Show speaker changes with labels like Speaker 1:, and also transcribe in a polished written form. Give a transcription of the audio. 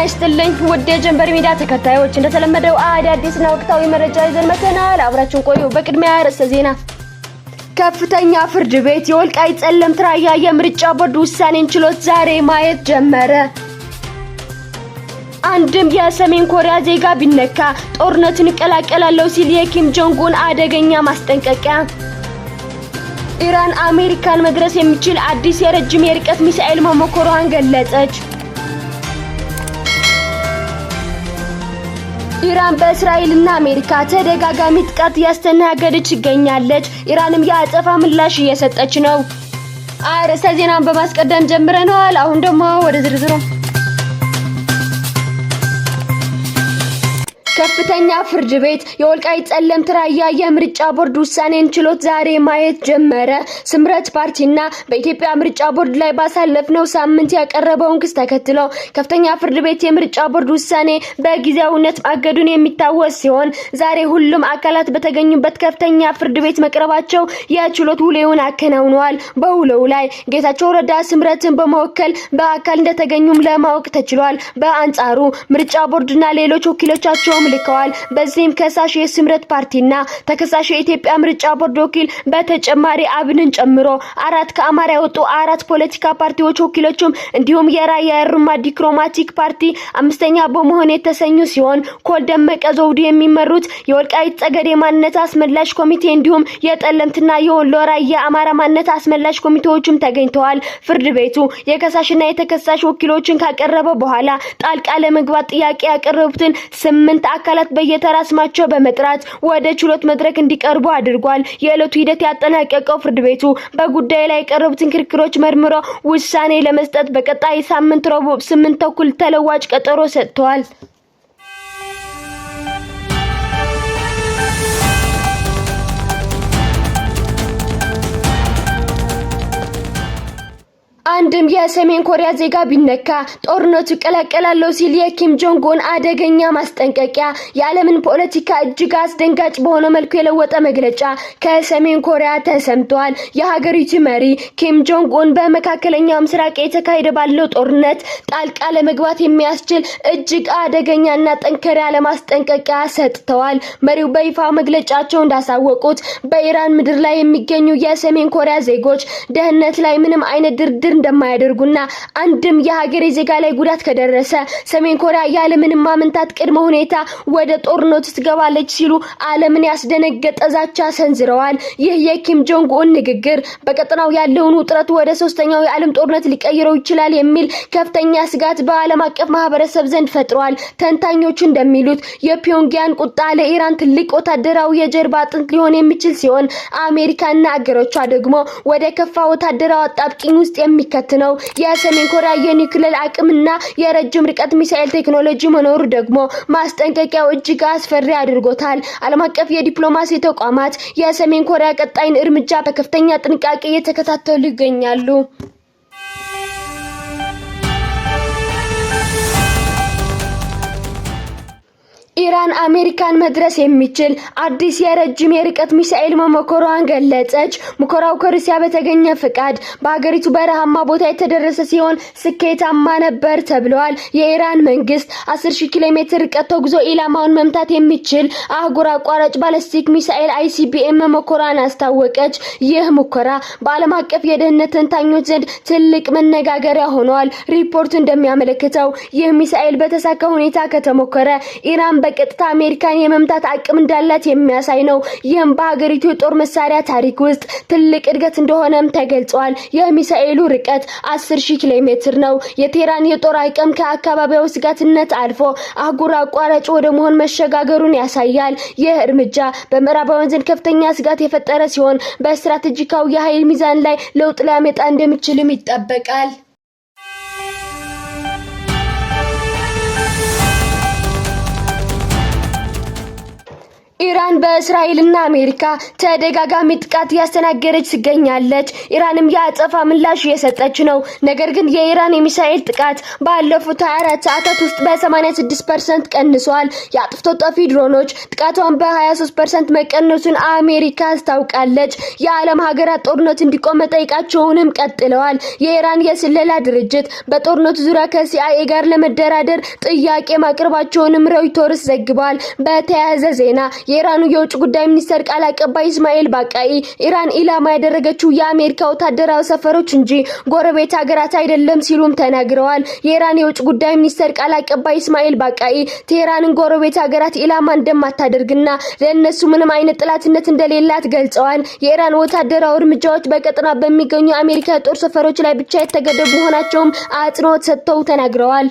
Speaker 1: ይስጥልኝ ውድ የጀንበር ሚዲያ ተከታዮች እንደተለመደው አዳዲስና ወቅታዊ መረጃ ይዘን መተናል። አብራችሁን ቆዩ። በቅድሚያ ርዕሰ ዜና። ከፍተኛ ፍርድ ቤት የወልቃይት ጠለምት ራያ የምርጫ ቦርድ ውሳኔን ችሎት ዛሬ ማየት ጀመረ። አንድም የሰሜን ኮሪያ ዜጋ ቢነካ ጦርነትን ይቀላቀላለው ሲል የኪም ጆንግ ኡን አደገኛ ማስጠንቀቂያ። ኢራን አሜሪካን መድረስ የሚችል አዲስ የረጅም የርቀት ሚሳኤል መሞከሯን ገለጸች። ኢራን በእስራኤልና አሜሪካ ተደጋጋሚ ጥቃት ያስተናገደች ይገኛለች። ኢራንም የአጸፋ ምላሽ እየሰጠች ነው። ርዕሰ ዜናን በማስቀደም ጀምረናል። አሁን ደግሞ ወደ ዝርዝሩ። ከፍተኛ ፍርድ ቤት የወልቃይት ጠለምት ራያ የምርጫ ቦርድ ውሳኔን ችሎት ዛሬ ማየት ጀመረ። ስምረት ፓርቲና በኢትዮጵያ ምርጫ ቦርድ ላይ ባሳለፍነው ሳምንት ያቀረበውን ክስ ተከትሎ ከፍተኛ ፍርድ ቤት የምርጫ ቦርድ ውሳኔ በጊዜያዊነት ማገዱን የሚታወስ ሲሆን ዛሬ ሁሉም አካላት በተገኙበት ከፍተኛ ፍርድ ቤት መቅረባቸው የችሎት ውሎውን አከናውነዋል። በውሎው ላይ ጌታቸው ረዳ ስምረትን በመወከል በአካል እንደተገኙም ለማወቅ ተችሏል። በአንጻሩ ምርጫ ቦርድና ሌሎች ወኪሎቻቸው ልከዋል። በዚህም ከሳሽ የስምረት ፓርቲና ተከሳሽ የኢትዮጵያ ምርጫ ቦርድ ወኪል በተጨማሪ አብንን ጨምሮ አራት ከአማራ የወጡ አራት ፖለቲካ ፓርቲዎች ወኪሎችም እንዲሁም የራያ የሩማ ዲክሮማቲክ ፓርቲ አምስተኛ በመሆን የተሰኙ ሲሆን ኮል ደመቀ ዘውዱ የሚመሩት የወልቃይት ጠገዴ ማንነት አስመላሽ ኮሚቴ እንዲሁም የጠለምትና የወሎ ራያ አማራ ማንነት አስመላሽ ኮሚቴዎችም ተገኝተዋል። ፍርድ ቤቱ የከሳሽና የተከሳሽ ወኪሎችን ካቀረበ በኋላ ጣልቃ ለመግባት ጥያቄ ያቀረቡትን 8 አካላት በየተራ ስማቸው በመጥራት ወደ ችሎት መድረክ እንዲቀርቡ አድርጓል። የዕለቱ ሂደት ያጠናቀቀው ፍርድ ቤቱ በጉዳዩ ላይ የቀረቡትን ክርክሮች መርምሮ ውሳኔ ለመስጠት በቀጣይ ሳምንት ረቡዕ 8 ተኩል ተለዋጭ ቀጠሮ ሰጥቷል። አንድም የሰሜን ኮሪያ ዜጋ ቢነካ ጦርነቱ ይቀላቀላለው ሲል የኪም ጆንግ ኡን አደገኛ ማስጠንቀቂያ። የዓለምን ፖለቲካ እጅግ አስደንጋጭ በሆነ መልኩ የለወጠ መግለጫ ከሰሜን ኮሪያ ተሰምቷል። የሀገሪቱ መሪ ኪም ጆንግ ኡን በመካከለኛው ምስራቅ የተካሄደ ባለው ጦርነት ጣልቃ ለመግባት የሚያስችል እጅግ አደገኛና ጠንከር ያለ ማስጠንቀቂያ ሰጥተዋል። መሪው በይፋ መግለጫቸው እንዳሳወቁት በኢራን ምድር ላይ የሚገኙ የሰሜን ኮሪያ ዜጎች ደህንነት ላይ ምንም አይነት ድርድር እንደማያደርጉና አንድም የሀገሬ ዜጋ ላይ ጉዳት ከደረሰ ሰሜን ኮሪያ ያለ ምንም ማመንታት ቅድመ ሁኔታ ወደ ጦርነቱ ትገባለች ሲሉ ዓለምን ያስደነገጠ ዛቻ ሰንዝረዋል። ይህ የኪም ጆንግ ኡን ንግግር በቀጠናው ያለውን ውጥረት ወደ ሶስተኛው የዓለም ጦርነት ሊቀይረው ይችላል የሚል ከፍተኛ ስጋት በዓለም አቀፍ ማህበረሰብ ዘንድ ፈጥሯል። ተንታኞቹ እንደሚሉት የፒዮንግያን ቁጣ ለኢራን ትልቅ ወታደራዊ የጀርባ አጥንት ሊሆን የሚችል ሲሆን አሜሪካና አገሮቿ ደግሞ ወደ ከፋ ወታደራዊ አጣብቂኝ ውስጥ የሚከተነው የሰሜን ኮሪያ የኒውክሌር አቅምና የረጅም ርቀት ሚሳኤል ቴክኖሎጂ መኖሩ ደግሞ ማስጠንቀቂያው እጅግ አስፈሪ አድርጎታል። ዓለም አቀፍ የዲፕሎማሲ ተቋማት የሰሜን ኮሪያ ቀጣይን እርምጃ በከፍተኛ ጥንቃቄ እየተከታተሉ ይገኛሉ። ኢራን አሜሪካን መድረስ የሚችል አዲስ የረጅም የርቀት ሚሳኤል መሞከሯን ገለጸች። ሙከራው ከሩሲያ በተገኘ ፍቃድ በሀገሪቱ በረሃማ ቦታ የተደረሰ ሲሆን ስኬታማ ነበር ተብሏል። የኢራን መንግስት 10,000 ኪሎ ሜትር ርቀት ተጉዞ ኢላማውን መምታት የሚችል አህጉር አቋራጭ ባላስቲክ ሚሳኤል ICBM መሞከሯን አስታወቀች። ይህ ሙከራ በዓለም አቀፍ የደህንነት ተንታኞች ዘንድ ትልቅ መነጋገሪያ ሆኗል። ሪፖርቱ እንደሚያመለክተው ይህ ሚሳኤል በተሳካ ሁኔታ ከተሞከረ ኢራን በቀጥታ አሜሪካን የመምታት አቅም እንዳላት የሚያሳይ ነው። ይህም በሀገሪቱ የጦር መሳሪያ ታሪክ ውስጥ ትልቅ እድገት እንደሆነም ተገልጿል። የሚሳኤሉ ርቀት 10,000 ኪሎ ሜትር ነው። የቴህራን የጦር አቅም ከአካባቢው ስጋትነት አልፎ አህጉር አቋራጭ ወደ መሆን መሸጋገሩን ያሳያል። ይህ እርምጃ በምዕራባውያን ዘንድ ከፍተኛ ስጋት የፈጠረ ሲሆን በስትራቴጂካዊ የኃይል ሚዛን ላይ ለውጥ ሊያመጣ እንደሚችልም ይጠበቃል። ኢራን በእስራኤልና አሜሪካ ተደጋጋሚ ጥቃት ያስተናገረች ትገኛለች። ኢራንም የአጸፋ ምላሽ እየሰጠች ነው። ነገር ግን የኢራን የሚሳኤል ጥቃት ባለፉት 24 ሰዓታት ውስጥ በ86% ቀንሷል። የአጥፍቶ ጠፊ ድሮኖች ጥቃቷን በ23% መቀነሱን አሜሪካ አስታውቃለች። የዓለም ሀገራት ጦርነት እንዲቆም መጠየቃቸውንም ቀጥለዋል። የኢራን የስለላ ድርጅት በጦርነቱ ዙሪያ ከሲአይኤ ጋር ለመደራደር ጥያቄ ማቅረባቸውንም ሮይተርስ ዘግቧል። በተያያዘ ዜና የኢራኑ የውጭ ጉዳይ ሚኒስትር ቃል አቀባይ እስማኤል ባቃይ ኢራን ኢላማ ያደረገችው የአሜሪካ ወታደራዊ ሰፈሮች እንጂ ጎረቤት ሀገራት አይደለም ሲሉም ተናግረዋል። የኢራን የውጭ ጉዳይ ሚኒስትር ቃል አቀባይ እስማኤል ባቃይ ቴህራንን ጎረቤት ሀገራት ኢላማ እንደማታደርግና ለእነሱ ምንም አይነት ጥላትነት እንደሌላት ገልጸዋል። የኢራን ወታደራዊ እርምጃዎች በቀጠና በሚገኙ የአሜሪካ ጦር ሰፈሮች ላይ ብቻ የተገደቡ መሆናቸውም አጽንኦት ሰጥተው ተናግረዋል።